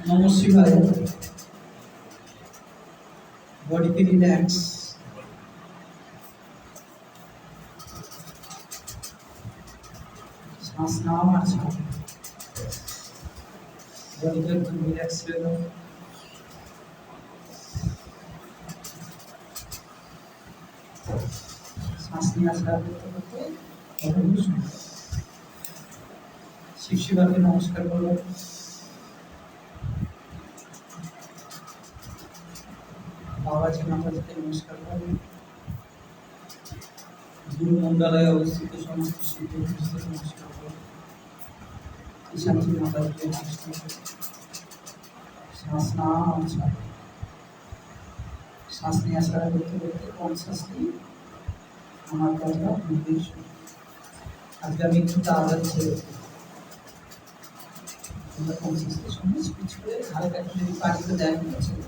নমঃ শিবায়। বডিকে রিল্যাক্স, শ্বাস নাও আর ছাড়ো। বডিকে একদম রিল্যাক্স করে দাও। শ্বাস নিয়ে আসা করতে করতে শিব শিবাকে নমস্কার করো। বাবাজি মাতাজিকে নমস্কার করো। গুরু মন্ডলায় অবস্থিত সমস্ত শিব নমস্কার করো। ঈশানজি মাতাজিকে নমস্কার করো। শ্বাস নাও ছাড়ো। শ্বাস নিয়ে আসা করতে করতে কনসাসলি আমার কথা নির্দেশ। আজকে আমি একটু তাড়াতাড়ি ছেড়ে তোমরা কনসাসলি শুনে স্পিচ করে হালকা একটু যদি পারি তো দেয় ছেড়ে।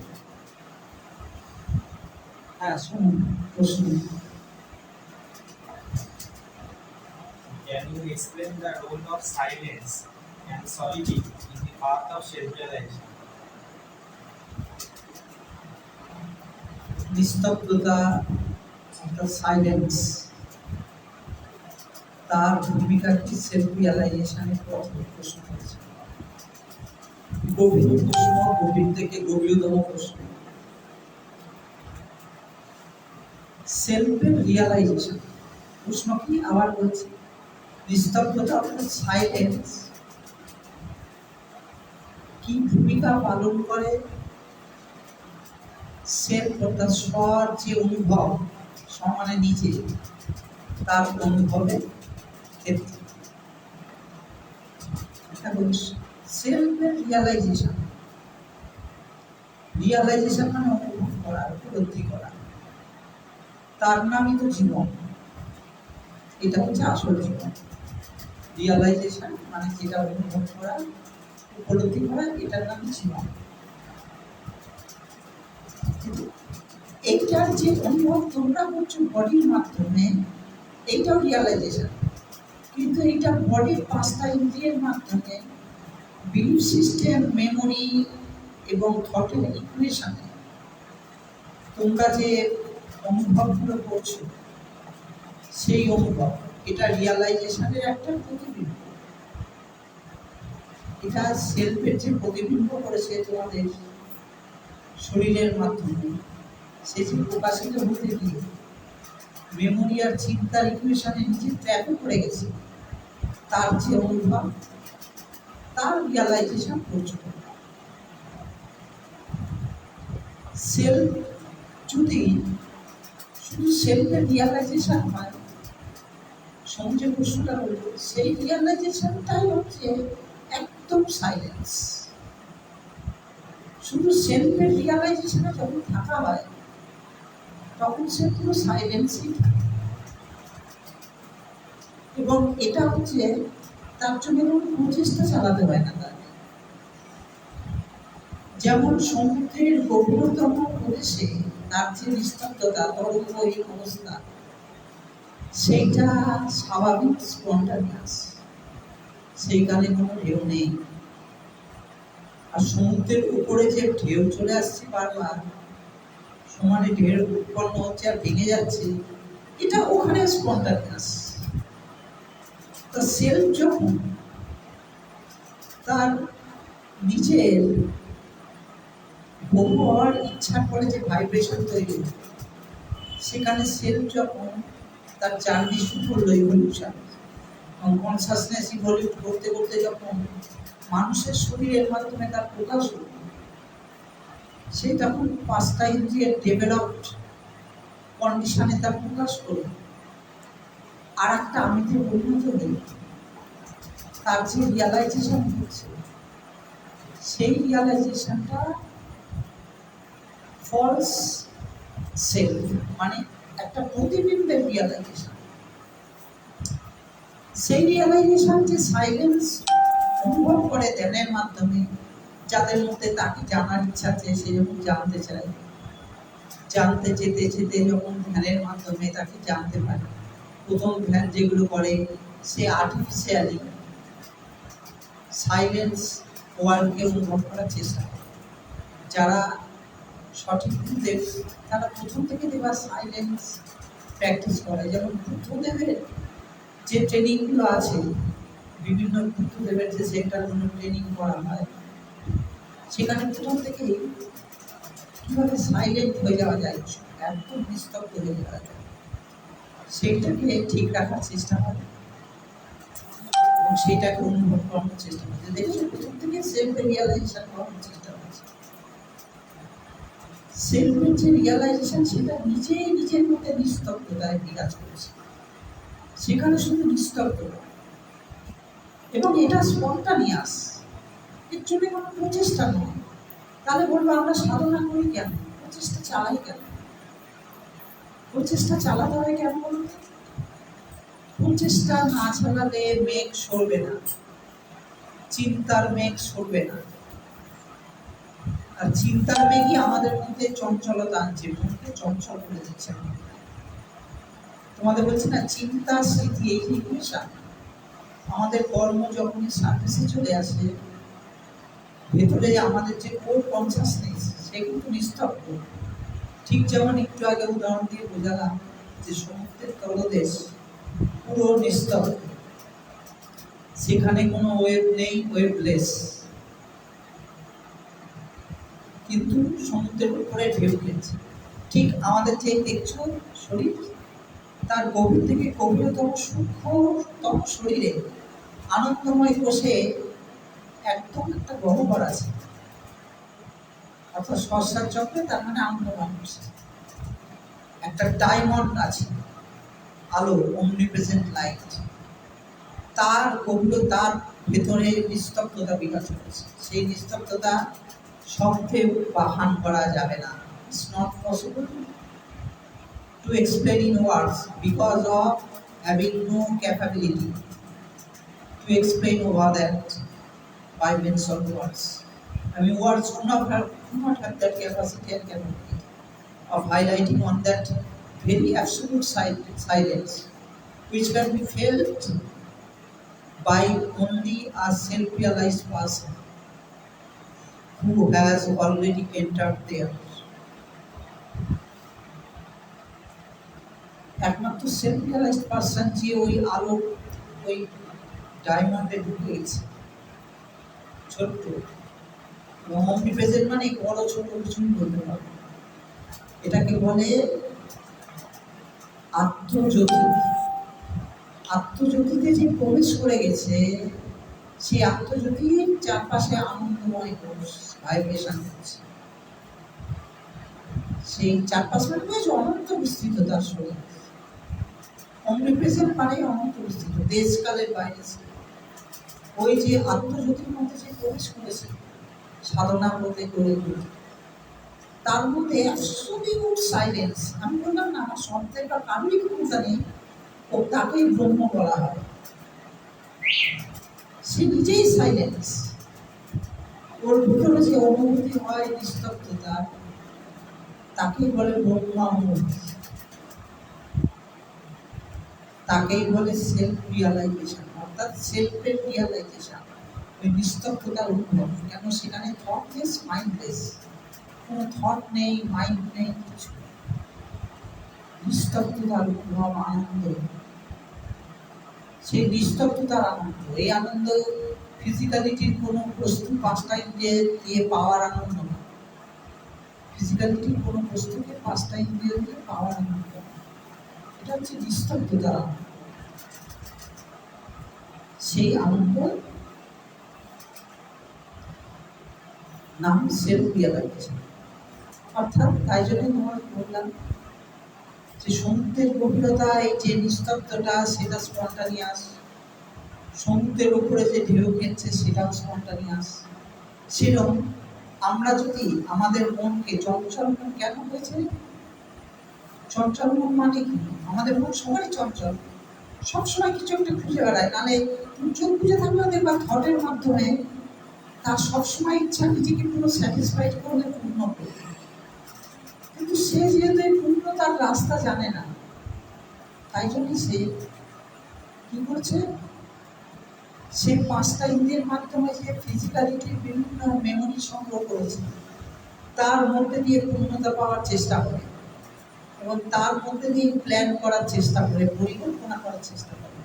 হ্যাঁ শুনুন, প্রশ্ন। Can you explain the role of silence and solitude in the path of self-realization? নিস্তব্ধতা অর্থাৎ সাইলেন্স, তার ভূমিকা কি সেলফ রিয়ালাইজেশনের প্রশ্ন করেছে। গভীর প্রশ্ন, গভীর থেকে গভীরতম প্রশ্ন। সেলফের রিয়ালাইজেশন প্রশ্ন কি আবার বলছি, নিস্তব্ধতা অর্থাৎ সাইলেন্স কি ভূমিকা পালন করে সেলফ অর্থাৎ স্বর যে অনুভব, সমানে নিজে, তার অনুভবের ক্ষেত্রে। সেলফের রিয়ালাইজেশন, রিয়ালাইজেশন মানে অনুভব করা, উপলব্ধি করা, তার নামই তো জীবন। এটা হচ্ছে আসল জীবন। রিয়ালাইজেশন মানে যেটা অনুভব করা, উপলব্ধি করা, এটার নামই জীবন। এইটার যে অনুভব তোমরা করছো বডির মাধ্যমে, এইটাও রিয়ালাইজেশন। কিন্তু এইটা বডির 5টা ইন্দ্রিয়ের মাধ্যমে বিলিফ সিস্টেম, মেমোরি এবং থটের ইকুয়েশনে তোমরা যে অনুভবগুলো করছো, সেই অনুভব এটা রিয়ালাইজেশনের একটা প্রতিবিম্ব। এটা সেলফের যে প্রতিবিম্ব করেছে তোমাদের শরীরের মাধ্যমে, সে যে প্রকাশিত হতে গিয়ে মেমোরি আর চিন্তার ইকুয়েশনে নিজে ট্র্যাপে পড়ে গেছে, তার যে অনুভব, তার রিয়ালাইজেশন করছো। সেলফ যদি শুধু সেলফের রিয়ালাইজেশন হয়, সঙ্গে প্রশ্নটা বলবো, সেই রিয়ালাইজেশনটাই হচ্ছে একদম সাইলেন্স। শুধু সেলফের রিয়ালাইজেশনে যখন থাকা হয়, তখন সে পুরো সাইলেন্সই থাকে। এবং এটা হচ্ছে তার জন্য কোনো প্রচেষ্টা চালাতে হয় না তার। যেমন সমুদ্রের গভীরতম প্রদেশে তার যে নিস্তব্ধতা, তরঙ্গহীন অবস্থা, সেইটা স্বাভাবিক, স্পন্টানিয়াস, সেইখানে কোনো ঢেউ নেই। আর সমুদ্রের উপরে যে ঢেউ চলে আসছে বারবার, সমানে ঢেউ উৎপন্ন হচ্ছে আর ভেঙে যাচ্ছে, এটা ওখানে স্পন্টানিয়াস। তা সেলফ যখন তার নিজের বহু হওয়ার ইচ্ছা করে যে ভাইব্রেশন তৈরি, সেখানে সেলফ যখন তার জার্নি শুরু করলো ইভলিউশন এবং কনসাসনেস ইভলিউট করতে করতে যখন মানুষের শরীরের মাধ্যমে তার প্রকাশ হল, সে তখন 5টা ইন্দ্রিয়ের ডেভেলপড কন্ডিশনে তার প্রকাশ করল। আর একটা আমিতে পরিণত হল। তার যে রিয়ালাইজেশন হচ্ছে, সেই রিয়ালাইজেশনটা ফলস সেলফ, মানে একটা প্রতিবিম্বের রিয়ালাইজেশন। সেই রিয়ালাইজেশন যে সাইলেন্স অনুভব করে ধ্যানের মাধ্যমে, যাদের মধ্যে তাকে জানার ইচ্ছা আছে, সে যখন জানতে চায়, জানতে যেতে যেতে যখন ধ্যানের মাধ্যমে তাকে জানতে পারে, প্রথম ধ্যান যেগুলো করে সে আর্টিফিশিয়ালি সাইলেন্স ওয়ার্ল্ডকে অনুভব করার চেষ্টা করে। যারা সঠিক বুদ্ধদেব তারা প্রথম থেকে দেওয়া সাইলেন্স প্র্যাকটিস করে। যেমন বুদ্ধদেবের যে ট্রেনিংগুলো আছে, বিভিন্ন বুদ্ধদেবের যে সেন্টারগুলো ট্রেনিং করা হয়, সেখানে প্রথম থেকেই কীভাবে সাইলেন্ট হয়ে যাওয়া যায়, একদম নিস্তব্ধ হয়ে যাওয়া যায়, সেইটাকে ঠিক রাখার চেষ্টা করে এবং সেইটাকে অনুভব করানোর চেষ্টা করছে। দেখেছো, প্রথম থেকে সেলফ রিয়ালাইজেশন করানোর চেষ্টা করছে। সেলফের যে রিয়ালাইজেশন সেটা নিজেই নিজের মধ্যে নিস্তব্ধতায় বিরাজ করেছে। সেখানে শুধু নিস্তব্ধতা, এবং এটা স্পন্টানিয়াস, এর জন্য কোনো প্রচেষ্টা নয়। তাহলে বলবো আমরা সাধনা করি কেন, প্রচেষ্টা চালাই কেন? প্রচেষ্টা চালাতে হয় কেন বলুন? প্রচেষ্টা না চালালে মেঘ সরবে না, চিন্তার মেঘ সরবে না। আর চিন্তার মেঘই আমাদের মধ্যে চঞ্চলতা আনছে, মনকে চঞ্চল করে দিচ্ছে। তোমাদের বলছি না, চিন্তা স্মৃতি এই যে ইকুয়েশন, আমাদের কর্ম যখনই সার্ভিসে চলে আসে, ভেতরে আমাদের যে কোর কনসাসনেস সে কিন্তু নিস্তব্ধ। ঠিক যেমন একটু আগে উদাহরণ দিয়ে বোঝালাম যে সমুদ্রের তলদেশ পুরো নিস্তব্ধ, সেখানে কোনো ওয়েভ নেই, ওয়েভলেস, কিন্তু সমুদ্রের উপরে ঢেউ খেলছে। ঠিক আমাদের যে দেখছো শরীর, তার গভীর থেকে গভীরতম সূক্ষ্মতম শরীরে আনন্দময় কোষে একদম একটা গহ্বর আছে, অর্থাৎ সস্তার চক্রে, তার মানে আনন্দময় কোষ। একটা ডায়মন্ড আছে, আলো, অমনিপ্রেজেন্ট লাইট, তার গভীরতার ভেতরে নিস্তব্ধতা বিকাশ করেছে। সেই নিস্তব্ধতা শব্দে বাহান করা যাবে না। It's not possible to explain in words because of having no capability to explain over that by means of words. I mean, words do not have that capacity and capability of highlighting on that very absolute silence, which can be felt by only a self-realized person who has already entered there. একমাত্র self realized person যে ওই আলো, ওই ডায়মন্ডে ঢুকে গেছে, ছোট্ট এবং অমনিপ্রেজেন্ট মানে বড় ছোট কিছুই বলতে পারবে। এটাকে বলে আত্মজ্যোতি। আত্মজ্যোতিতে যে প্রবেশ করে গেছে, সেই আত্মজ্যোতির চারপাশে আনন্দময় কোষ ভাইব্রেশন হচ্ছে। সেই চারপাশে মানে অনন্ত বিস্তৃত তার শরীর। অমনিপ্রেজেন্ট মানে অনন্ত বিস্তৃত, দেশকালের বাইরে। ওই যে আত্মজ্যোতির মধ্যে যে প্রবেশ করেছে সাধনা করতে করে, তার মধ্যে অ্যাবসলিউট সাইলেন্স। আমি বললাম না, আমার শব্দের বা কারোরই ক্ষমতা নেই, ও তাকেই ব্রহ্ম বলা হয়। সে নিজেই সাইলেন্স। ওর ভিতরে যে অনুভূতি হয় নিস্তব্ধতা, তাকেই বলে ব্রহ্মানুভূতি, তাকেই বলে সেলফ রিয়ালাইজেশন, অর্থাৎ সেলফের রিয়ালাইজেশন, ওই নিস্তব্ধতার অনুভব। কেন সেখানে থটলেস, মাইন্ডলেস, কোনো থট নেই, মাইন্ড নেই, কিছু নিস্তব্ধতার অনুভব, আনন্দ। সেই নিস্তব্ধতার আনন্দ, এই আনন্দ ফিজিক্যালিটির কোনো বস্তু পাঁচটা ইন্দ্রিয় দিয়ে পাওয়ার আনন্দ না। ফিজিক্যালিটির কোনো বস্তুকে পাঁচটা ইন্দ্রিয় দিয়ে পাওয়ার আনন্দ, এটা হচ্ছে নিস্তব্ধতার আনন্দ। সেই আনন্দ নাম সেলফ রিয়ালাইজেশন। অর্থাৎ তাই জন্য তোমাকে বললাম যে সমুদ্রের গভীরতা, এই যে নিস্তব্ধতা, সেটা স্পন্টানিয়াস। সমুদ্রের উপরে যে ঢেউ খেলছে সেটাও স্পন্টানিয়াস। সেরকম আমরা যদি আমাদের মনকে, চঞ্চল মন কেন হয়েছে? চঞ্চল মন মানে কি? আমাদের মন সবাই চঞ্চল, সবসময় কিছু একটা খুঁজে বেড়ায়। নাহলে তুমি চোখ বুঝে থাকলেও দেখবা থটের মাধ্যমে তার সবসময় ইচ্ছা নিজেকে পুরো স্যাটিসফাইড করলে, পূর্ণ করবে। কিন্তু সে যেহেতু এই পূর্ণতার রাস্তা জানে না, তাই জন্য সে কি করছে? সে পাঁচটা ইন্দ্রিয়ের মাধ্যমে যে ফিজিক্যালিটির বিভিন্ন মেমোরি সংগ্রহ করেছে, তার মধ্যে দিয়ে পূর্ণতা পাওয়ার চেষ্টা করে এবং তার মধ্যে দিয়ে প্ল্যান করার চেষ্টা করে, পরিকল্পনা করার চেষ্টা করে,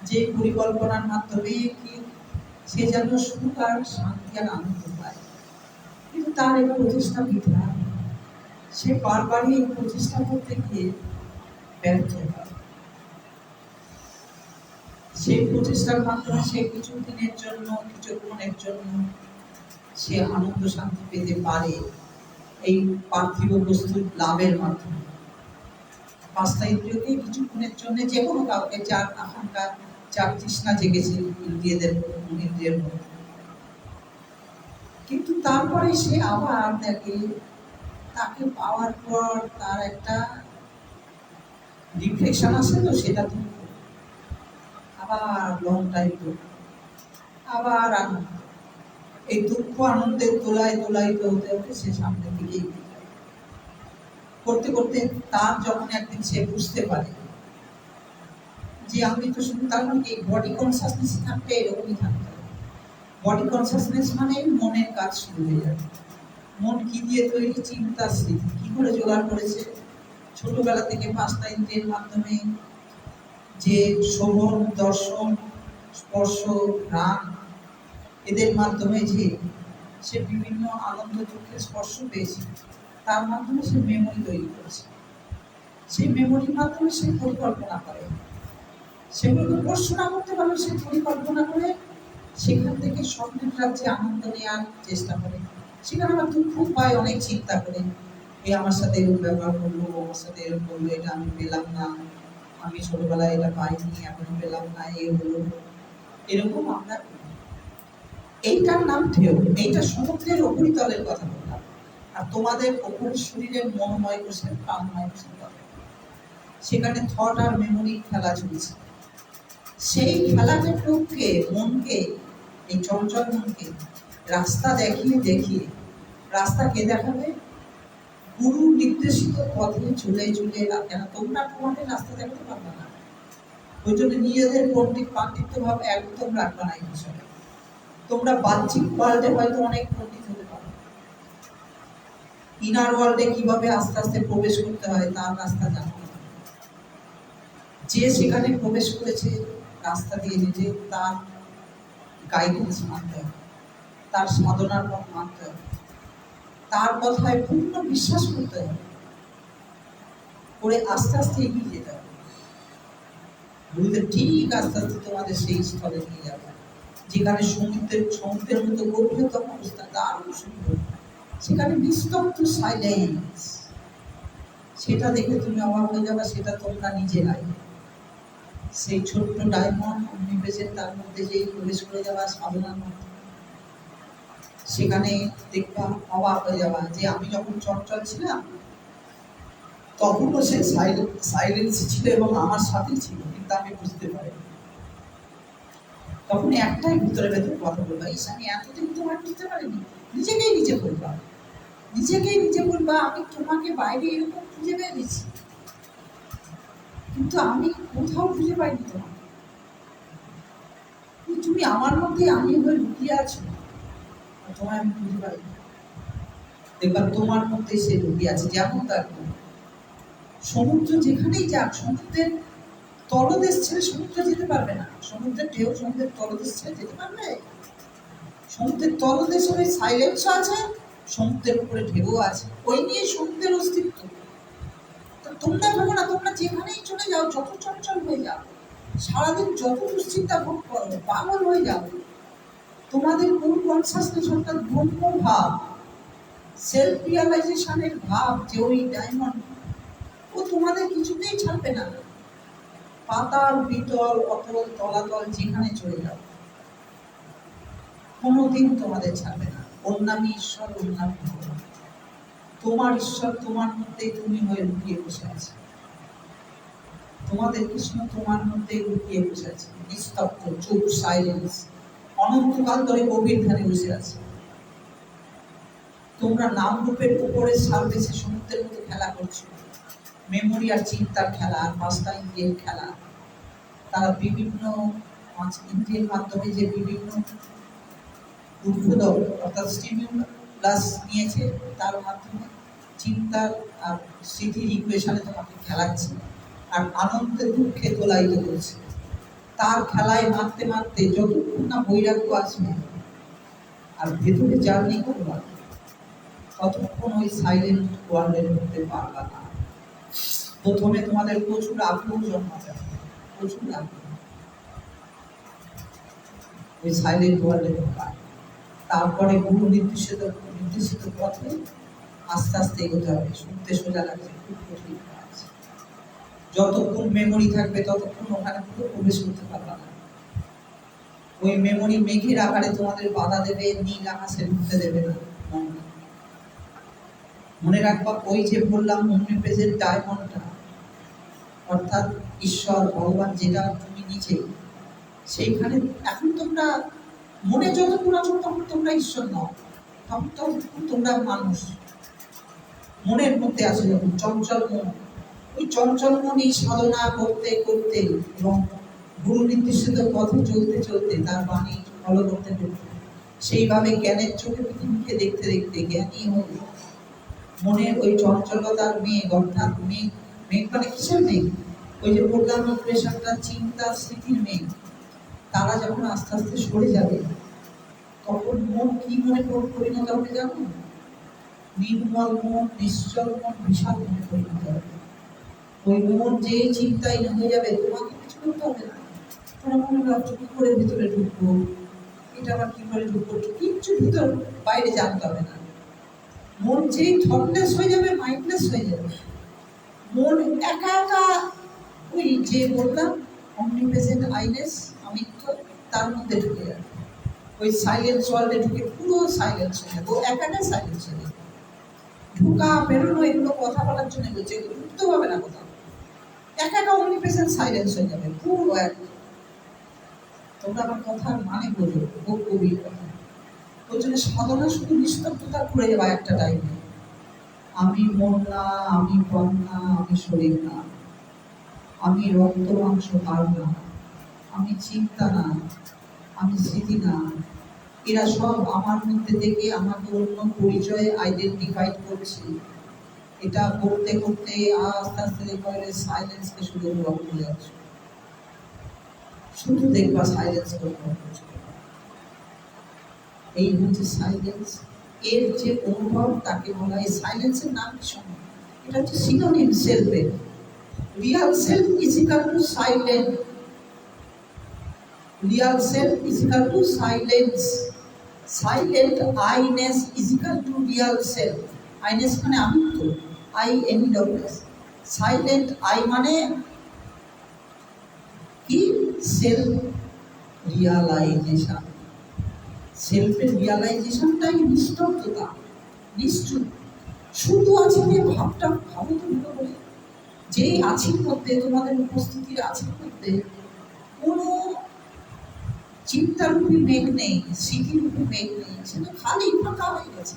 যে পরিকল্পনার মাধ্যমে কি সে যেন সুখ আর শান্তি আর আনন্দ পায়। কিন্তু তার এই প্রচেষ্টা বৃথা, সে বারবারই এই প্রচেষ্টা করতে গিয়ে ব্যর্থ হয়। সেই প্রচেষ্টার মাধ্যমে সে কিছুদিনের জন্য, কিছুক্ষণের জন্য সে আনন্দ শান্তি পেতে পারে এই পার্থিব বস্তুর লাভের মাধ্যমে। পাঁচটা ইন্দ্রিয়কে কিছুক্ষণের জন্য যে কোনো কাউকে, যার আকাঙ্ক্ষা, যার তৃষ্ণা জেগেছে ইন্দ্রিয়ের মধ্যে, কিন্তু তারপরে সে আবার দেখে তাকে পাওয়ার পর তার একটা রিফ্লেকশন আসে, তো সেটা দুঃখ, আবার লং টাইম দুঃখ, আবার আনন্দ। এই দুঃখ আনন্দের তোলায় তোলায়িত হতে হতে সে সামনের দিকে এগিয়ে যায়। করতে করতে তার যখন একদিন সে বুঝতে পারে যে আমি তো শুধু, তার মানে এই বডি কনসাসনেস থাকতে এরকমই থাকতে হবে। বডি কনসাসনেস মানে মনের কাজ শুরু হয়ে যাবে। মন কি দিয়ে তৈরি? চিন্তা, স্মৃতি। কি করে জোগাড় করেছে? ছোটবেলা থেকে পাঁচটা ইন্দ্রিয়ের মাধ্যমে যে শ্রবণ, দর্শন, স্পর্শ, ঘ্রাণ, এদের মাধ্যমে যে সে বিভিন্ন আনন্দ, দুঃখের স্পর্শ পেয়েছে, তার মাধ্যমে সে মেমোরি তৈরি করেছে। সেই মেমোরির মাধ্যমে সে পরিকল্পনা করে, সেগুলোকে প্রশ্ন না করতে পারলে সে পরিকল্পনা করে সেখান থেকে স্বপ্নের রাজ্যে আনন্দ নেওয়ার চেষ্টা করে। সেখানে আবার দুঃখ পায়, অনেক চিন্তা করে, এ আমার সাথে এরকম ব্যবহার করলো, আমার সাথে এরকম করলো, এটা আমি পেলাম না, আমি ছোটবেলায় এটা পাইনি, এখনো পেলাম না, এ হলো। এরকম আমরা, এইটার নাম ঢেউ। এইটা সমুদ্রের উপরিতলের কথা বললাম, আর তোমাদের ওপরের শরীরের মনোময় কোষের, প্রাণময় কোষের কথা। সেখানে থট আর মেমোরি খেলা চলছে। সেই খেলাতে লোককে, মনকে, এই চঞ্চল মনকে রাস্তা দেখিয়ে দেখিয়ে, রাস্তা কে দেখাবে? গুরু নির্দেশিত পথে চলে চলে। কেন তোমরা তোমাদের রাস্তা দেখাতে পারবে না? ওই জন্য নিজেদের পাণ্ডিত্য ভাব একদম রাখবে না এই বিষয়ে। তোমরা বাহ্যিক ওয়ার্ল্ডে হয়তো অনেক পণ্ডিত হতে পারো, ইনার ওয়ার্ল্ডে কিভাবে আস্তে আস্তে প্রবেশ করতে হয় তার রাস্তা জানো না। যে সেখানে প্রবেশ করেছে রাস্তা দিয়ে নিজে, তার গাইডেন্স মানতে হবে, তার সাধনার পথ মানতে হবে, তার কথায় পূর্ণ বিশ্বাস করতে হবে, করে আস্তে আস্তে এগিয়ে যেতে হবে। গুরুদেব ঠিক আস্তে আস্তে তোমাদের সেই স্থলে নিয়ে যাবে, যেখানে সমুদ্রের মতো গভীরতম অবস্থা, দারুণ সুন্দর, সেখানে নিস্তব্ধ সাইলেন্স। সেটা দেখে তুমি অবাক হয়ে যাবে, সেটা তোমরা নিজেরাই। সেই ছোট্ট ডায়মন্ড নিবেশের তার মধ্যে যেই প্রবেশ করে যাওয়া সাধনার মধ্যে, সেখানে দেখবা, অবাক হয়ে যাওয়া যে আমি যখন চঞ্চল ছিলাম তখনও সে সাইলেন্স ছিল এবং আমার সাথে ছিল, কিন্তু আমি বুঝতে পারি। তখন একটাই ভিতরে ভেতরে কথা বলবা, আমি এতদিন তোমার বুঝতে পারিনি। নিজেকেই নিজে বলবা, নিজেকেই নিজে বলবা, আমি তোমাকে বাইরে এরকম খুঁজে পেয়েছি, কিন্তু আমি কোথাও খুঁজে পাইনি তোমাকে। তুমি আমার মধ্যে আমি হয়ে লুকিয়ে আছো, তোমায় আমি খুঁজে পাইনি। দেখবা তোমার মধ্যে সে লুকিয়ে আছে, যেমন তার সমুদ্র যেখানেই যাক, সমুদ্রের তলদেশ ছেড়ে সমুদ্র যেতে পারবে না। সমুদ্রের ঢেউ সমুদ্রের তলদেশ ছেড়ে যেতে পারবে? সমুদ্রের তলদেশে ওই সাইলেন্সও আছে, সমুদ্রের উপরে ঢেউ আছে, ওই নিয়ে সমুদ্রের অস্তিত্ব। তোমরা ভাবো না, তোমরা যেখানেই চলে যাও, যত চঞ্চল হয়ে যাও, সারাদিন যত দুশ্চিন্তা ভোগ করো, পাগল হয়ে যাও, তোমাদের কোন কনসাসনেস, অর্থাৎ ব্রহ্ম ভাব, সেলফ রিয়ালাইজেশনের ভাব, যে ওই ডায়মন্ড, ও তোমাদের কিছুতেই ছাড়বে না। পাতাল, বিতল, অতল, তলাতল যেখানে চলে যাও, কোনোদিন তোমাদের ছাড়বে না। ওর নামই ঈশ্বর, ওর নামই ভগবান। তোমার ঈশ্বর তোমার মধ্যেই তুমি হয়ে লুকিয়ে বসে আছে। তোমাদের কৃষ্ণ তোমার মধ্যেই লুকিয়ে বসে আছে, নিস্তব্ধ, চুপ, সাইলেন্স, অনন্তকাল ধরে গভীর ধ্যানে বসে আছে। তোমরা নাম রূপের উপরে সার্ভেসে সমুদ্রের মতো খেলা করছো, মেমোরি আর চিন্তার খেলা, আর পাঁচটা ইন্দ্রিয়ের খেলা। তারা বিভিন্ন ইন্দ্রিয়ের মাধ্যমে যে বিভিন্ন উদ্বোধক অর্থাৎ স্টিমিউলাস নিয়েছে, তার মাধ্যমে চিন্তার আর স্মৃতির ইকুয়েশনে তোমাকে খেলাচ্ছে আর আনন্দে দুঃখে তোলাইত করছে। তার খেলায় মারতে মারতে যতক্ষণ না বৈরাগ্য আসবে আর ভেতরে জার্নি করবা, ততক্ষণ ওই সাইলেন্ট ওয়ার্ল্ডের মধ্যে পারবা না। প্রথমে তোমাদের প্রচুর আগ্রহ জন্মাতে হবে, প্রচুর আগ্রহ ওই সাইলেন্ট ওয়ার্ল্ডে ঢোকার। তারপরে গুরু নির্দেশিত পথে আস্তে আস্তে এগোতে হবে। শুনতে সোজা লাগছে, খুব কঠিন কাজ। যতক্ষণ মেমোরি থাকবে ততক্ষণ ওখানে পুরো প্রবেশ করতে পারবে না। ওই মেমোরি মেঘের আকারে তোমাদের বাধা দেবে, নীল আকাশে ঢুকতে দেবে না। মনে রাখবা, ওই যে বললাম অমনিপ্রেজেন্ট ডায়মন্ডটা, অর্থাৎ ঈশ্বর ভগবান যেটা তুমি নিজে, সেইখানে এখন তোমরা মনে যতক্ষণ আছো তখন তোমরা ঈশ্বর নও, তখন তোমরা মানুষ। মনের মধ্যে আছে যখন চঞ্চল মন, ওই চঞ্চল মন এই সাধনা করতে করতে এবং গুরু নির্দেশিত পথে চলতে চলতে তার বাণী ফলো করতে করতে সেইভাবে জ্ঞানের চোখে পৃথিবীকে দেখতে দেখতে জ্ঞানী হয়ে মনের ওই চঞ্চলতার মেঘ, অর্থাৎ মেঘ মানে কিসের মেঘ? ওই যে বললাম প্রেশারটা, চিন্তা স্মৃতির মেঘ, তারা যখন আস্তে আস্তে সরে যাবে তখন মন কি মনে পরিণত হবে জানো? নির্মল মন, নিশ্চল মন, বিশাল মনে পরিণত হবে। ওই মন যে চিন্তায় হয়ে যাবে, তোমাকে কিছু করতে হবে না। তোমরা মনে ভাবছো কি করে ভিতরে ঢুকবো, এটা আবার কি করে ঢুকবো, কিচ্ছু ভিতর বাইরে জানতে হবে না। মন যেই থটলেস হয়ে যাবে, মাইন্ডলেস হয়ে যাবে, মন একা একা ওই যে বললাম অমনিপ্রেজেন্ট আইনেস, আমিত্ব, তার মধ্যে ঢুকে যাবে। ওই সাইলেন্স ওয়ার্ল্ডে ঢুকে পুরো সাইলেন্স হয়ে যাবে, ও একা একা সাইলেন্স হয়ে যাবে। ঢুকা বেরোনো এগুলো কথা বলার জন্য বলছে, এগুলো ঢুকতে হবে না কোথাও, একা একা অমনিপ্রেজেন্ট সাইলেন্স হয়ে যাবে পুরো এক। তোমরা আমার কথার মানে বোঝো, খুব গভীর কথা। ওই জন্য সাধনা শুধু নিস্তব্ধতা করে যাওয়া একটা টাইমে। আমি মন না, আমি প্রাণ না, আমি শরীর না, আমি রক্ত মাংস হাড় না, আমি চিন্তা না, আমি স্মৃতি না, এরা সব আমার মধ্যে থেকে আমাকে অন্য পরিচয়ে আইডেন্টিফাইড করছে। এটা করতে করতে আস্তে আস্তে দেখবে সাইলেন্সকে শুধু অনুভব করে যাচ্ছে, শুধু দেখবা সাইলেন্স অনুভব করছে। এই হচ্ছে সাইলেন্স। এর যে অনুভব তাকে বলা হয় সাইলেন্সের নাম কি শোনো, এটা হচ্ছে সিনোনিম সেলফের। Real self is equal to silent, real self is equal to silence, silent Iness is equal to real self. Iness মানে আমিত্ব, INES। সাইলেন্ট আই মানে কি? Self realization. সেলফের রিয়ালাইজেশনটাই নিস্তব্ধতা, নিশ্চুপ। শুধু আছে যে ভাবটা, ভাবো তো ভালো করে, যেই আছির মধ্যে, তোমাদের উপস্থিতির আছির মধ্যে কোনো চিন্তারূপী মেঘ নেই, স্মৃতিরূপী মেঘ নেই, সেটা খালি ফাঁকা হয়ে গেছে।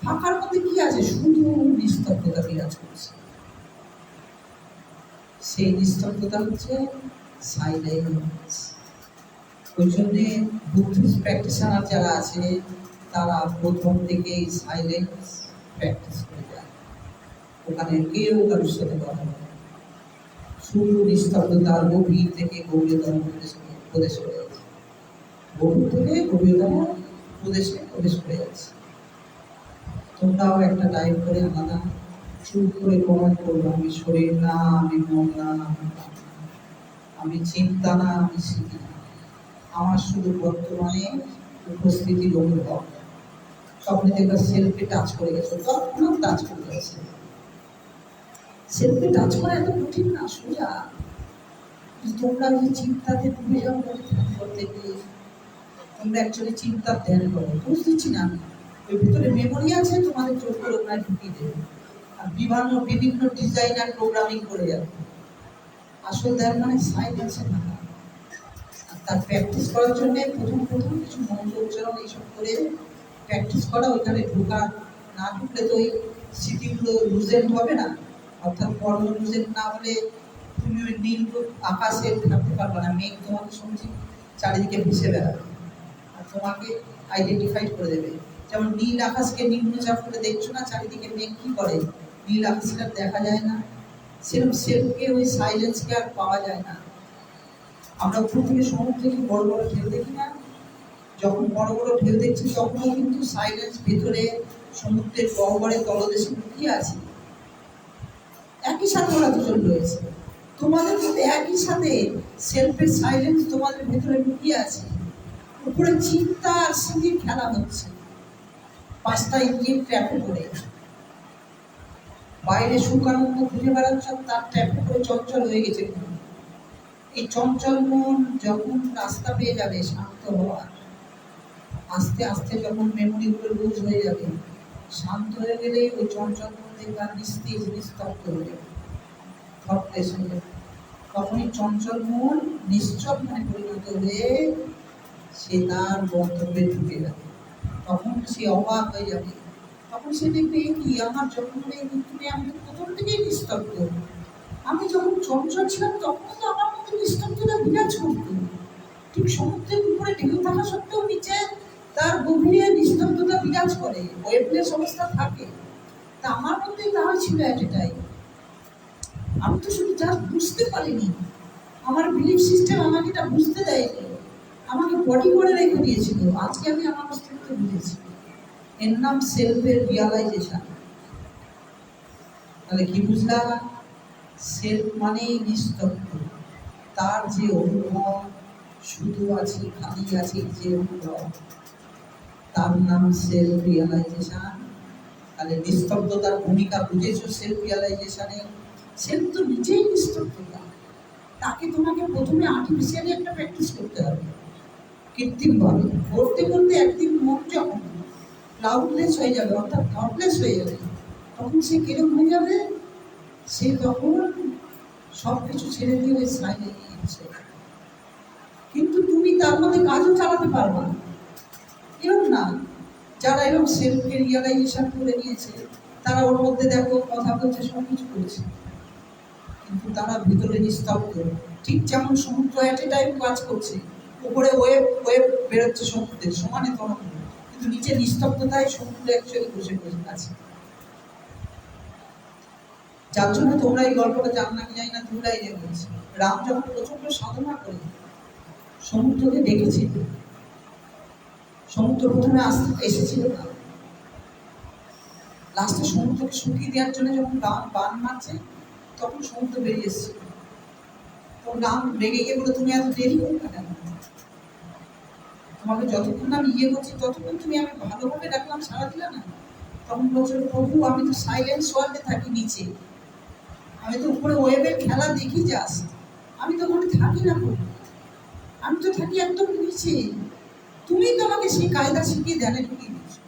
ফাঁকার মধ্যে কি আছে? শুধু নিস্তব্ধতা বিরাজ করছে। সেই নিস্তব্ধতা হচ্ছে সাইলেন্স। ওই জন্যে বুদ্ধিস্ট প্র্যাকটিশনার যারা আছে তারা প্রথম থেকেই সাইলেন্স প্র্যাকটিস করে যায়। ওখানে কেউ কারোর সাথে কথা বলে, শুধু নিস্তব্ধতার গভীর থেকে গভীরতম প্রদেশ করে যাচ্ছে, গভীর থেকে গভীরতম প্রদেশে প্রবেশ করে যাচ্ছে। তোমরাও একটা টাইম করে আলাদা চুপ করে প্রমাণ করবো, আমি শরীর না, আমি মন না, আমি চিন্তা না, আমি স্মৃতি না, আমার শুধু বর্তমানে উপস্থিতির অনুভব। স্বপ্নে দেখবা সেলফে টাচ করে গেছে, তখন টাচ করে গেছে। সেলফে টাচ করা এত কঠিন না, সোজা। তোমরা যে চিন্তাতে ডুবে যাও করতে গিয়ে, তোমরা অ্যাকচুয়ালি চিন্তার ধ্যান করো, বুঝ দিচ্ছি না আমি। ওই ভিতরে মেমোরি আছে, তোমাদের চোখের ওখানে ঢুকিয়ে দেবে, আর বিভিন্ন ডিজাইনার প্রোগ্রামিং করে যাবে। আসল ধ্যান মানে সাইলেন্সে থাকা। আর তার প্র্যাকটিস করার জন্য প্রথম কিছু মন্ত্র উচ্চারণ এইসব করে প্র্যাকটিস করা। ওইখানে ঢোকা, না ঢুকলে তো ওই স্মৃতিগুলো লুজেন্ট হবে না, অর্থাৎ কর্ম লুজেন্ট না হলে তুমি ওই নীল আকাশে থাকতে পারবে না, মেঘ তোমাকে সবজি চারিদিকে ভেসে বেড়াবে আর তোমাকে আইডেন্টিফাই করে দেবে। যেমন নীল আকাশকে নিম্নচাপ করে দেখছো না, চারিদিকে মেঘ কি করে, নীল আকাশটা দেখা যায় না, সেরকম সেলফকে ওই সাইলেন্সকে আর পাওয়া যায় না। আমরা উপর থেকে সমুদ্র থেকে বড় বড় ঢেউ দেখি না, যখন বড় বড় ঢেউ দেখছি তখনও কিন্তু সাইলেন্স ভেতরে সমুদ্রের গহ্বরে তলদেশে লুকিয়ে আছে। একই সাথে ওরা দুজন রয়েছে, তোমাদের মধ্যে একই সাথে সেলফের সাইলেন্স তোমাদের ভেতরে লুকিয়ে আছে। উপরে চিন্তা আর স্মৃতির খেলা হচ্ছে, 5টা ইঞ্জিন ট্র্যাপে করে, বাইরে সুকানন্দ ঘুরে বেড়াচ্ছে, তার ট্র্যাপে করে চঞ্চল হয়ে গেছে। এই চঞ্চল মন যখন রাস্তা পেয়ে যাবে শান্ত হওয়ার, আস্তে আস্তে যখন মেমোরিগুলো লুজ হয়ে যাবে, শান্ত হয়ে গেলে ওই চঞ্চল মন দেখবে নিস্তেজ নিস্তব্ধ হয়ে যাবে, থটলেস হয়ে যাবে। তখনই চঞ্চল মন নিশ্চল মনে পরিণত হয়ে সে তার গন্তব্যে ঢুকে যাবে। তখন সে অবাক হয়ে যাবে, তখন সে দেখবে কি আমার যখন আমি প্রথম থেকেই নিস্তব্ধ, আমি যখন চঞ্চল ছিলাম তখন তো আমার মধ্যে নিস্তব্ধতা বিরাজ করতো, ঠিক সমুদ্রের উপরে ঢেউ থাকা সত্ত্বেও নিচে তার গভীরে নিস্তব্ধতা বিরাজ করে, ওয়েবলেস অবস্থা থাকে। তা আমার মধ্যে তাই ছিল এটাই, আমি তো শুধু জাস্ট বুঝতে পারিনি, আমার বিলিফ সিস্টেম আমাকে এটা বুঝতে দেয়নি, আমাকে বডি করে রেখে দিয়েছিল। আজকে আমি আমার অস্তিত্ব বুঝেছি, এর নাম সেলফের রিয়ালাইজেশন। তাহলে কি বুঝলাম? সেলফ মানেই নিস্তব্ধ, তার যে অনুভব, শুধু আছি খালি আছি যে অনুভব, তার নাম সেলফ রিয়ালাইজেশন। তাহলে নিস্তব্ধতার ভূমিকা বুঝেছো সেলফ রিয়ালাইজেশনে? সেলফ তো নিজেই নিস্তব্ধতা, তাকে তোমাকে প্রথমে আর্টিফিশিয়ালি একটা প্র্যাকটিস করতে হবে, কৃত্রিমভাবে করতে করতে একদিন মন যখন ক্লাউডলেস হয়ে যাবে, অর্থাৎ থটলেস হয়ে যাবে, তখন সে কিরকম হয়ে যাবে? সে তখন সব কিছু ছেড়ে দিয়ে ওই সাইলেন্স। কিন্তু তুমি তার মধ্যে কাজও চালাতে পারবা না, এরকম না। যারা এরকম সেলফকে রিয়ালাইজেশন করে নিয়েছে তারা ওর মধ্যে দেখো কথা বলছে, সব কিছু করছে, কিন্তু তারা ভিতরে নিস্তব্ধ। ঠিক যেমন সমুদ্র এট এ টাইম কাজ করছে, উপরে ওয়েব ওয়েব বেরোচ্ছে সমুদ্রের সমানে তরঙ্গ, কিন্তু নিচে নিস্তব্ধতায় সমুদ্র অ্যাকচুয়ালি বসে বসে আছে। যার জন্য তোমরা এই গল্পটা জান না কি জানি না, দুলাই বলছে রাম যখন প্রচন্ড সাধনা করে সমুদ্রকে ডেকেছে, সমুদ্র প্রথমে আসতে এসেছিল না, লাস্টে সমুদ্রকে শুকিয়ে দেওয়ার জন্য যখন বান মারছে তখন সমুদ্র বেরিয়ে এসেছিল। তো রাম রেগে গিয়ে বলে, তুমি এত দেরি করবে কেন? তোমাকে যতক্ষণ আমি ইয়ে করছি ততক্ষণ তুমি আমি ভালোভাবে ডাকলাম, সারা দিলে না। তখন বলছে, প্রভু আমি তো সাইলেন্স ওয়ার্ল্ডে থাকি নিচে, আমি তো উপরে ওয়েবের খেলা দেখি জাস্ট, আমি তো ওখানে থাকি না প্রভু, আমি তো থাকি একদম নিচে, তুমি তো আমাকে সেই কায়দা শিখিয়ে ধ্যানে ঢুকিয়ে দিয়েছো।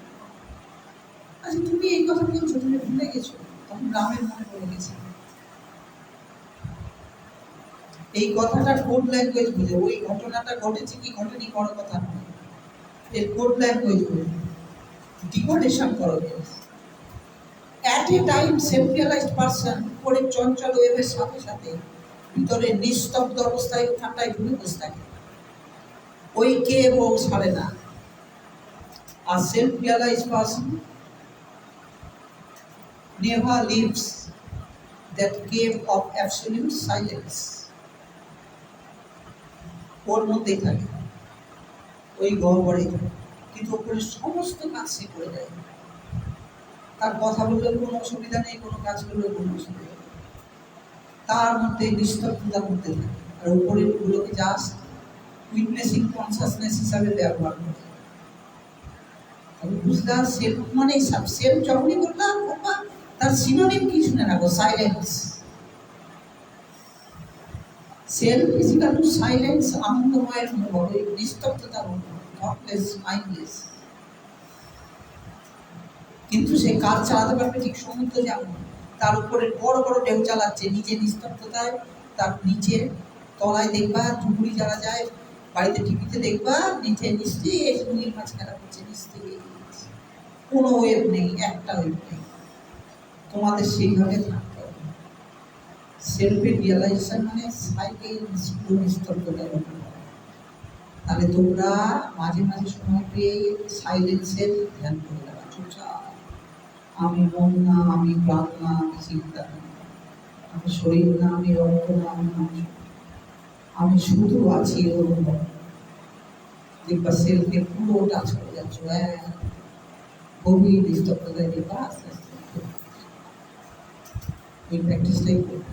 আচ্ছা তুমি এই কথা বলছো, তুমি ভুলে গেছো? তখন রামের মনে পড়ে গেছে এই কথাটা কোড ল্যাঙ্গুয়েজ বুঝে, ওই ঘটনাটা ঘটেছে কি ঘটেনি বড় কথা নয়, এর কোড ল্যাঙ্গুয়েজ বুঝে ডিকোডেশন করো। At a time self realized person উপরে চঞ্চল ওয়েভের সাথে সাথে ভিতরে নিস্তব্ধ অবস্থায় ওখানটায় ঢুকে বসে থাকে, ওই কে ও ছাড়ে না। আর self realized person never leaves that cave of absolute silence, ওর মধ্যেই থাকে, ওই গহ্বরে থাকে, কিন্তু ওপরে সমস্ত কাজ সে করে দেয়। তার কথা বললেও কোনো অসুবিধা নেই, কোনো কাজ করলেও কোনো অসুবিধা নেই, তার মধ্যে নিস্তব্ধতার মধ্যে থাকে। আর উপরের গুলোকে জাস্ট উইটনেসিং কনসাসনেস হিসাবে ব্যবহার করে। তবে বুঝলাম সেলফ মানে সেলফ যখনই বললাম তার সিনোনিম কি শুনে রাখো, silence. Self is equal to silence, আনন্দময়ের অনুভব, এই নিস্তব্ধতার অনুভব, থটলেস, মাইন্ডলেস। কিন্তু সে কাজ চালাতে পারবে ঠিক সমুদ্র যেমন তার উপরে বড় বড় ঢেউ চালাচ্ছে, নিচে নিস্তব্ধতায়, তার নিচে তলায় দেখবা ঝুঁকুড়ি যারা যায় বাড়িতে টিভিতে দেখবা, নিচে নিশ্চয়ই নীল মাছ খেলা করছে, নিশ্চয়ই কোনো ওয়েব নেই, একটা ওয়েব নেই। তোমাদের সেইভাবে থাকতে হবে। সেলফের রিয়েলাইজেশন মানে সাইকেল পুরো নিস্তব্ধতার মধ্যে হয়। তাহলে তোমরা মাঝে মাঝে সময় পেয়ে সাইলেন্সের ধ্যান করে দেওয়া চুপচাপ। আমি মন না, আমি প্রাণ না, আমি চিন্তা না, আমি শরীর না, আমি রক্ত না, আমি মাংস, আমি শুধু আছি অনুভব। দেখবা সেলফকে পুরো টাচ করে যাচ্ছ, গভীর নিস্তব্ধতায় দেখবা আস্তে আস্তে এই প্র্যাকটিসটাই করবে।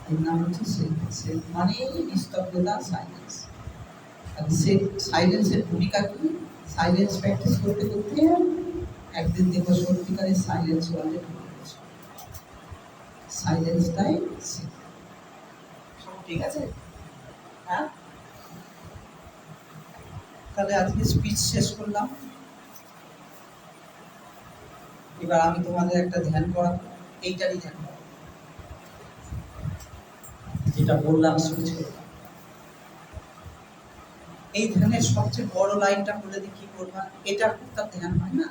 এর নাম হচ্ছে সেলফ। সেলফ মানে নিস্তব্ধতা, সাইলেন্স। আর সাইলেন্সের ভূমিকা কি? সাইলেন্স প্র্যাকটিস করতে করতে একদিন দেখবো সত্যিকারের সাইলেন্স ওয়ার্ল্ডে ঢুকে গেছে। সাইলেন্সটাই ঠিক আছে। হ্যাঁ, তাহলে আজকে স্পিচ শেষ করলাম। এবার আমি তোমাদের একটা ধ্যান করাবো, এইটারই ধ্যান করাবো, যেটা বললাম স্পিচ করলাম। এই ধ্যানের সবচেয়ে বড় লাইনটা বলে দিই কি করবা। এটা তার ধ্যান হয় না,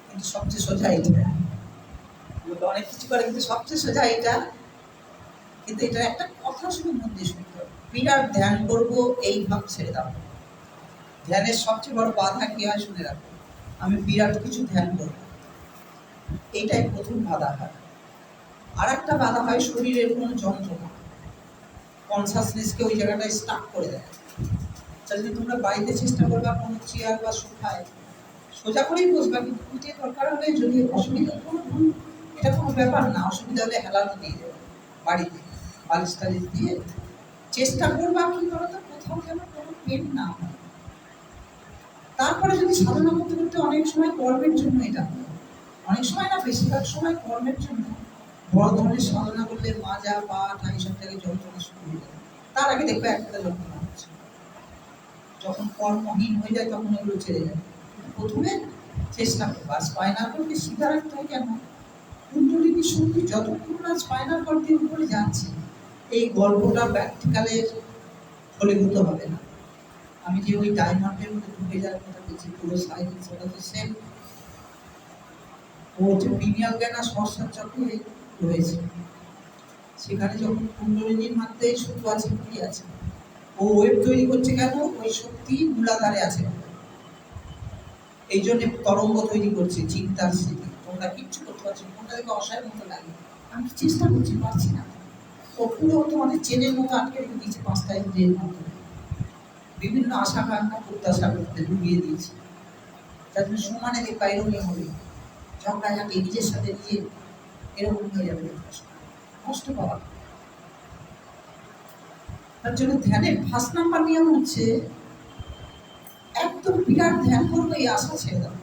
কিন্তু সবচেয়ে সোজা এটা। অনেক কিছু করে কিন্তু সবচেয়ে সোজা এটা। কিন্তু এটা একটা কথা শুনে মন দিয়ে শুনতে হবে। বিরাট ধ্যান করবো এই ভাব ছেড়ে দাও। ধ্যানের সবচেয়ে বড় বাধা কি হয় শুনে রাখো। আমি বিরাট কিছু ধ্যান করবো, এইটাই প্রথম বাধা হয়। আর একটা বাধা হয় শরীরের কোনো যন্ত্রণা, কনসাসনেসকে ওই জায়গাটায় স্টাক করে দেয়। যদি তোমরা বাড়িতে চেষ্টা করবা কোনো চেয়ার বা সোফায় সোজা করেই বসবা, কিন্তু পিঠে দরকার হলে যদি অসুবিধা কোনো, এটা কোনো ব্যাপার না, অসুবিধা হলে হেলানো দিয়ে দেবে বাড়িতে বালিশ টালিশ দিয়ে। চেষ্টা করবা কি বলতো, কোথাও যেন কোনো পেন না হয়। তারপরে যদি সাধনা করতে করতে অনেক সময় কর্মের জন্য এটা হয়, অনেক সময় না বেশিরভাগ সময় কর্মের জন্য বড় ধরনের সাধনা করলে মাজা পা ঠাই সব থেকে যন্ত্রণা শুরু হয়ে যায়। তার আগে দেখবে একটা যন্ত্রণা হচ্ছে। যখন কর্মহীন হয়ে যায় তখন এগুলো ছেড়ে যায়। প্রথমে চেষ্টা করবা। স্পাইনাল কর্ডকে সিধা রাখতে হয় কেন? কুণ্ডলিনী শক্তি যতক্ষণ না স্পাইনাল কর্ড দিয়ে উপরে যাচ্ছে, এই গল্পটা প্র্যাকটিক্যালের ফলীভূত হবে না। আমি যে ওই ডায়মন্ডের মধ্যে ঢুকে যাওয়ার কথা বলছি, পুরো সাইলেন্স, ওটা তো সেম। ও হচ্ছে পিনিয়াল জ্ঞান আর সহস্রার চক্রে রয়েছে। সেখানে যখন কুণ্ডলিনীর মাধ্যমে শক্তি আছে, কি আছে, ও ওয়েব তৈরি করছে কেন? ওই শক্তি মূলাধারে আছে, এই জন্য তরঙ্গ তৈরি করছে চিন্তার স্মৃতি। তোমরা কিচ্ছু করতে পারছো না, কোনটা থেকে অসহায়ের মতো লাগে। আমি চেষ্টা করছি, পারছি না। ও পুরো তোমাদের চেনের মতো আটকে রেখে দিয়েছে, পাঁচটা ইন্দ্রিয়ের মতো বিভিন্ন আশা কাঙ্ক্ষা প্রত্যাশা করতে ডুবিয়ে দিয়েছে। যার জন্য সমানে দেখবা এরকমই হবে, ঝগড়াঝাটি নিজের সাথে নিজে এরকম হয়ে যাবে, কষ্ট পাওয়া। তার জন্য ধ্যানের ফার্স্ট নাম্বার নিয়ম হচ্ছে একদম বিরাট ধ্যান করবো এই আশা ছেড়ে দাও।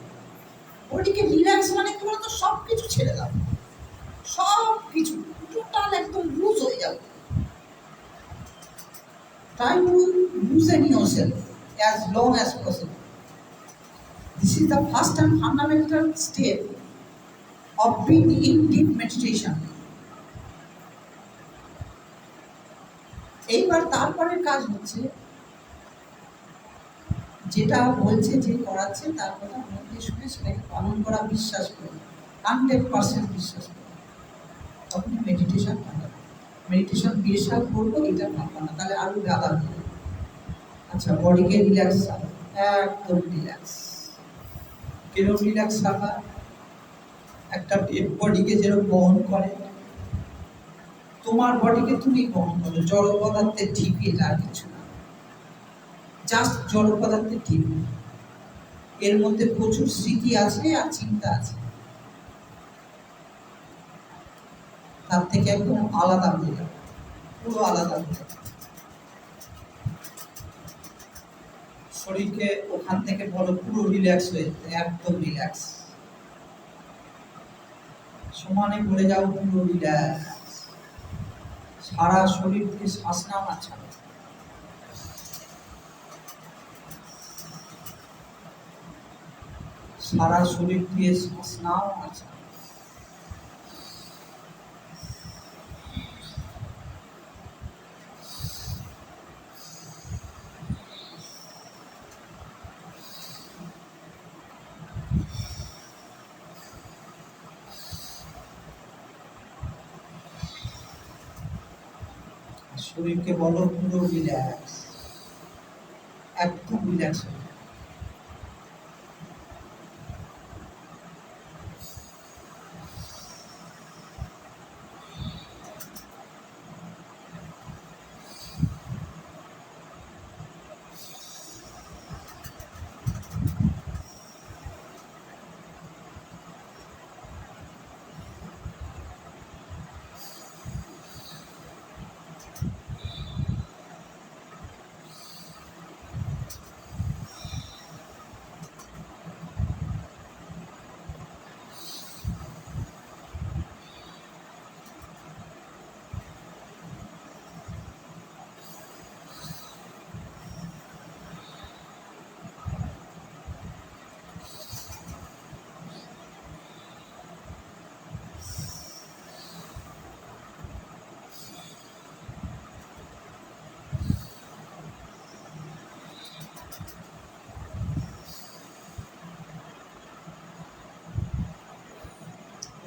বডিকে রিল্যাক্স মানে কি বলতো, সব কিছু ছেড়ে দাও, সব কিছু টোটাল একদম লুজ হয়ে যাও। Try to loosen yourself as long as possible. This is the first and fundamental step of being in deep meditation. এইবার তারপরের কাজ হচ্ছে যেটা বলছে, যে করাচ্ছে তার কথা মধ্যে শুনে সেটাকে পালন করা, বিশ্বাস করে 100% বিশ্বাস করে, তখন মেডিটেশন ভালো। মেডিটেশন বিশ্বাস করবো এটা ভাববো না, তাহলে আরো গাদা হয়ে যাবে। আচ্ছা, বডিকে রিল্যাক্স রাখো, একদম রিল্যাক্স। কিরকম রিল্যাক্স রাখা? একটা বডিকে যেরকম বহন করে, তোমার বডিকে তুমি বহন করো, জড় পদার্থের ঠিকই, এটা আর কিছু না, জাস্ট জড় পদার্থের ঠিক। এর মধ্যে প্রচুর স্মৃতি আছে আর চিন্তা আছে, তার থেকে একদম আলাদা হয়ে যাবে, পুরো আলাদা হয়ে যাবে। শরীরকে ওখান থেকে বলো পুরো রিল্যাক্স হয়ে যেতে, একদম রিল্যাক্স। সমানে পড়ে যাও, পুরো রিল্যাক্স। সারা শরীর দিয়ে শ্বাস নাও আর ছাড়ো। সারা শরীর দিয়ে শ্বাস নাও আর ছাড়ো। শরীরকে বলো পুরো রিল্যাক্স, একদম রিল্যাক্স।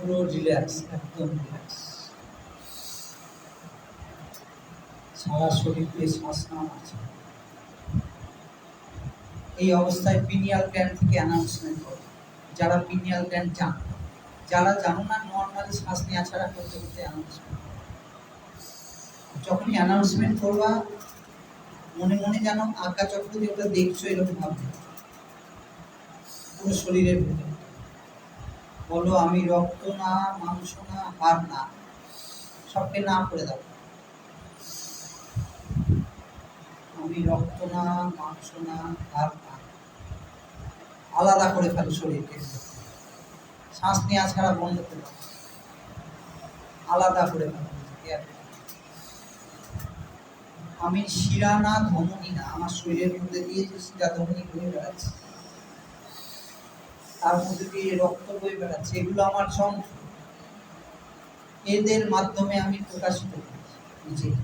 পুরো রিল্যাক্স, একদম রিল্যাক্স। সারা শরীরে শ্বাস নাম আছে। এই অবস্থায় পিনিয়াল গ্ল্যান্ড থেকে অ্যানাউন্সমেন্ট করো। যারা পিনিয়াল গ্ল্যান্ড জানো, যারা জানো না নর্মালি শ্বাস নেওয়া ছাড়া করতে করতে অ্যানাউন্সমেন্ট। যখনই অ্যানাউন্সমেন্ট করবা মনে মনে যেন আঁকা চক্র দিয়ে ওটা দেখছো এরকম ভাববে। পুরো শরীরের ভেতরে বলো আমি রক্ত না, মাংস না, হাড় না, সবকে না করে দাও। আমি রক্ত না, মাংস না, হাড় না, আলাদা করে ফেলো শরীরকে। শ্বাস নেওয়া ছাড়া বন্ধ করে দাও, আলাদা করে ফেলো। আমি শিরা না, ধমনী না, আমার শরীরের মধ্যে দিয়ে যে শিরা ধমনী বয়ে বেড়াচ্ছে, তার মধ্যে দিয়ে রক্ত বয়ে বেড়াচ্ছে, এগুলো আমার যন্ত্র। এদের মাধ্যমে আমি প্রকাশিত করছি নিজেকে,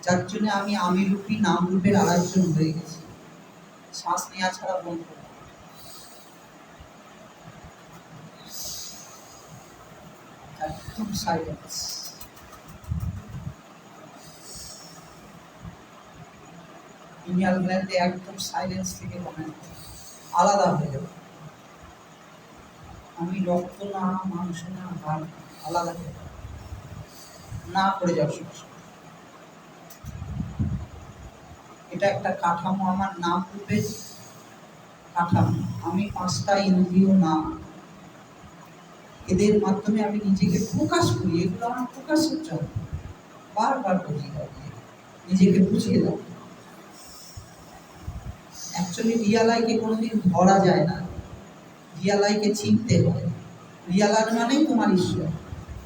যার জন্য আমি আমিরূপী নাম রূপের আরেকজন হয়ে গেছি। শ্বাস নেওয়া ছাড়া বন্ধ করো। একদম সাইলেন্স। পিনিয়াল গ্ল্যান্ডে একদম সাইলেন্স থেকে কমেন্ট আলাদা হয়ে যাবে। আমি রক্ত না, মাংস না, হাড় না, আলাদা হয়ে যাবে, না করে যাও সবসময়। এটা একটা কাঠামো, আমার নাম রূপের কাঠামো। আমি পাঁচটা ইন্দ্রিয় না, এদের মাধ্যমে আমি নিজেকে প্রকাশ করি। এগুলো আমার প্রকাশের জন্য বারবার বুঝিয়ে দাও, নিজেকে বুঝিয়ে দাও। অ্যাকচুয়ালি রিয়ালাইকে কোনোদিন ধরা যায় না, রিয়ালাইকে চিনতে হয়। রিয়ালাই মানেই তোমার ঈশ্বর,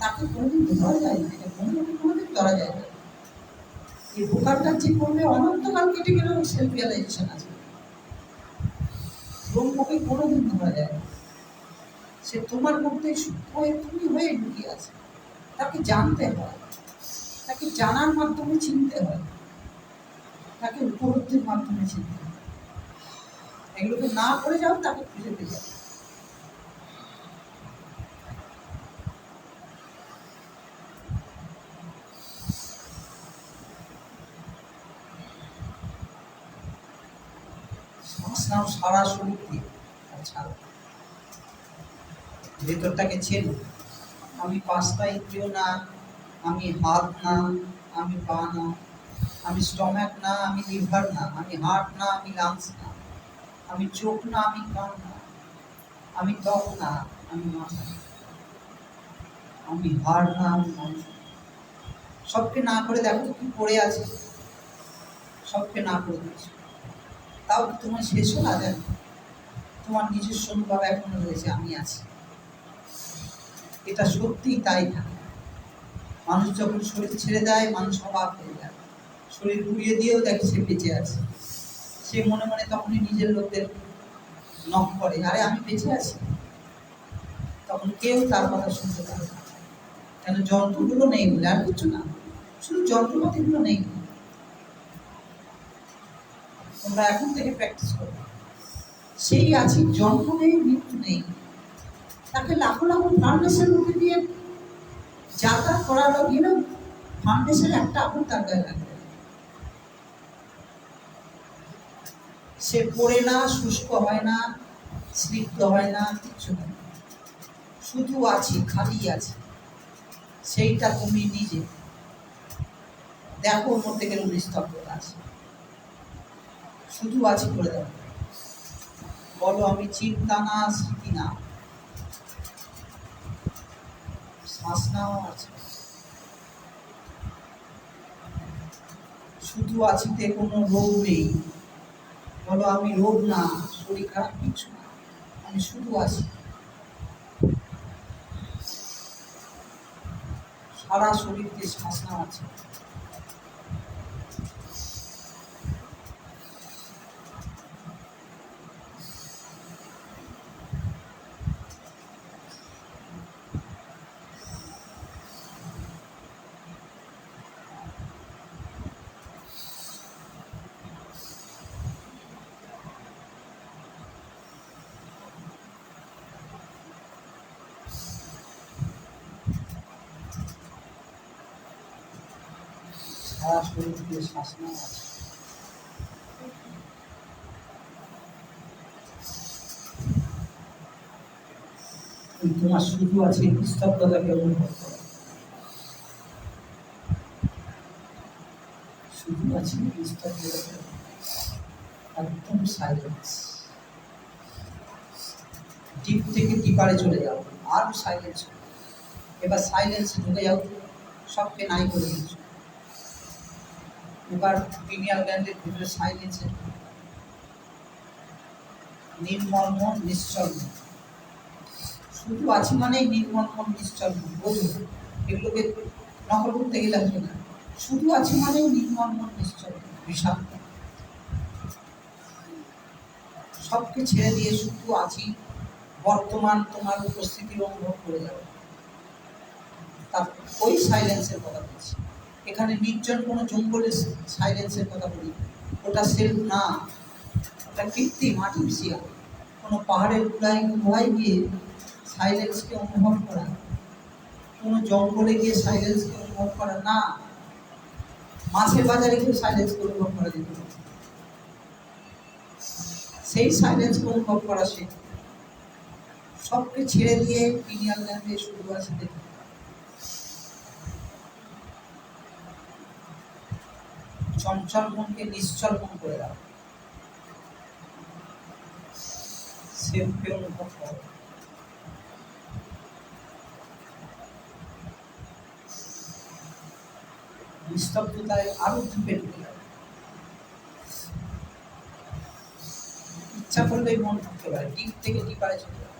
তাকে কোনোদিন ধরা যায় না, এটা কোনোদিন ধরা যায় না। এই প্রকারটা যে করলে অনন্তকাল কেটে গেলেও সেলফ রিয়ালাইজেশন আছে। ব্রহ্মকে কোনোদিন ধরা যায় না, সে তোমার মধ্যে সূক্ষ্ম তুমি হয়ে ঢুকিয়ে আছে। তাকে জানতে হয়, তাকে জানার মাধ্যমে চিনতে হয়, তাকে উপলব্ধির মাধ্যমে চিনতে হয়। এগুলোকে না করে যাও, তাকে খুঁজে পেয়ে যাও। শ্বাস নাও সারা শরীর দিয়ে, ছাড়ো, ভেতরটাকে চেনো। আমি পাঁচটা ইন্দ্রিয় না, আমি হাত না, আমি পা না, আমি স্টমাক না, আমি লিভার না, আমি হার্ট না, আমি লাংস না, আমি চোখ না, আমি কান না, আমি ত্বক না, আমি মাথা না, আমি হাড় না, আমি মাংস। সবকে না করে দেখো কি পড়ে আছে, সবকে না করে দিচ্ছ। তাও তোমার শেষও না দেন, তোমার নিজস্ব অনুভব এখনো রয়েছে, আমি আছি। এটা সত্যিই তাই থাকে। মানুষ যখন শরীর ছেড়ে দেয়, মানুষ অবাক হয়ে যায়। শরীর ঘুরিয়ে দিয়েও দেখে সে বেঁচে আছে। সে মনে মনে তখনই নিজের লোকদের নক করে, আরে আমি বেঁচে আছি। তখন কেউ তার কথা শুনতে পারে না, কেন যন্ত্রগুলো নেই বলে, আর কিছু না, শুধু যন্ত্রপাতিগুলো নেই। তোমরা এখন থেকে প্র্যাকটিস করো, সেই আছি, জন্ম নেই, মৃত্যু নেই। তাকে লাখো লাখো ফার্মেসের মধ্যে দিয়ে যাতায়াত করানো গেলেও ফাউন্ডেশন একটা আগুন তার গায়ে লাগবে না। সে পড়ে না, শুষ্ক হয় না, স্নিগ্ধ হয় না, কিচ্ছু হয় না, শুধু আছি, খালি আছি। সেইটা তুমি নিজে দেখো, ওর মধ্যে গেলে নিস্তব্ধতা আছে। শুধু আছি করে দাও, বলো আমি চিন্তা না, স্মৃতি না, শ্বাস নাও আছে, শুধু আছিতে কোনো রোগ নেই। বলো আমি রোগ না, শরীর খারাপ কিছু না, আমি শুধু আছি। সারা শরীর দিয়ে শ্বাস নাও আছে। সারা শরীর দিয়ে শ্বাস নাও আছে। তোমার শুধু আছে নিস্তব্ধতাকে অনুভব করো, শুধু আছে নিস্তব্ধতাকে, একদম সাইলেন্স। ডিপ থেকে ডিপারে চলে যাও, আরো সাইলেন্স। এবার সাইলেন্সে ঢুকে যাও, সবকে নাই করে দিয়েছো। এবার পিনিয়াল গ্ল্যান্ডের ভিতরে সাইলেন্সে নির্মল মন, নিশ্চল মন। শুধু আছি মানেই নির্মল মন, নিশ্চল মন। বুঝুন, এগুলোকে নকল করতে গেলে হবে না। শুধু আছি মানেই নির্মল মন, নিশ্চল মন, বিষাক্ত। সবকে ছেড়ে দিয়ে শুধু আছি, বর্তমান তোমার উপস্থিতি অনুভব করে যাবে। তার ওই সাইলেন্সের কথা বলছি। এখানে নির্জন কোনো জঙ্গলের সাইলেন্সের কথা বলি, ওটা সেলফ না, ওটা কৃত্রিম, আর্টিফিশিয়াল। কোনো পাহাড়ের গুহায় গিয়ে সাইলেন্সকে অনুভব করা, কোনো জঙ্গলে গিয়ে সাইলেন্সকে অনুভব করা না। মাছের বাজারে গিয়ে সাইলেন্সকে অনুভব করা যেত না। সেই সাইলেন্সকে অনুভব করা সে সবকে ছেড়ে দিয়ে পিনিয়াল গ্ল্যান্ডে শুরু আছে দেখে চঞ্চল মনকে নিশ্চল মন করে দাও। সেলফকে অনুভব করো। নিস্তব্ধতায় আরো ঢুকে ঢুকে যাবে। ইচ্ছা করলেই মন ঢুকতে পারে, ডিপ থেকে ডিপারে চলে যাবে।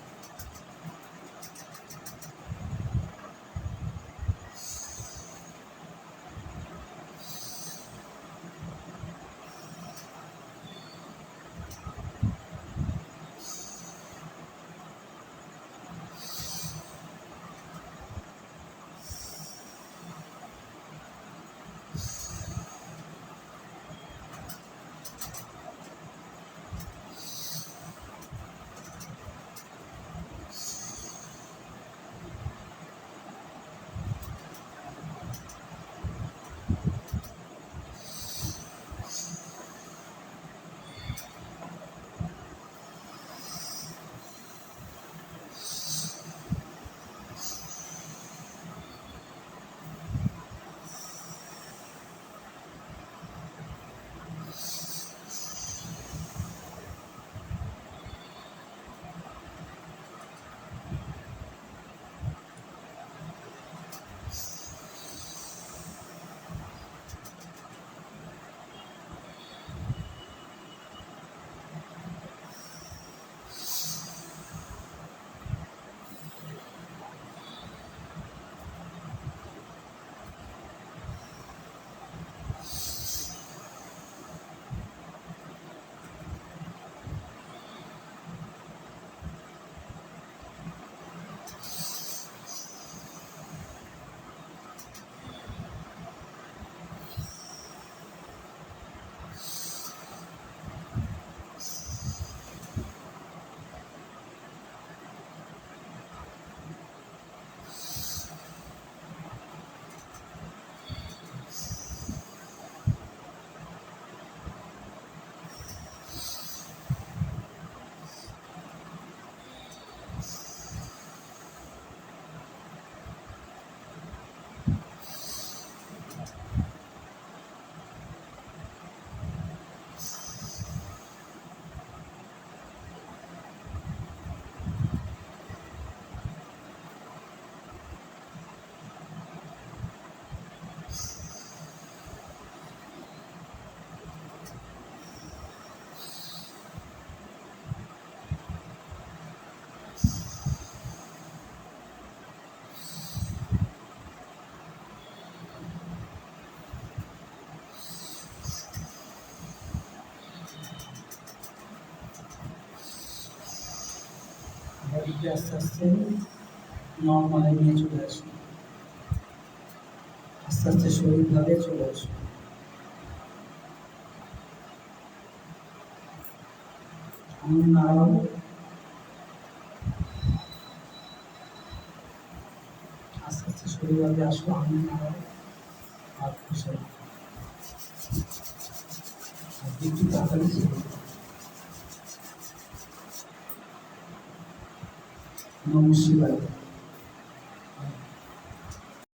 বডিকে আস্তে আস্তে নর্মালে নিয়ে চলে আসুন। আস্তে আস্তে শরীরভাবে চলে আসুন। আঙুল নাড়াবো, আস্তে আস্তে শরীরভাবে আসো, আঙুল নাড়াবো আর খুশি একটু তাড়াতাড়ি ছিল। নমঃ শিবায়।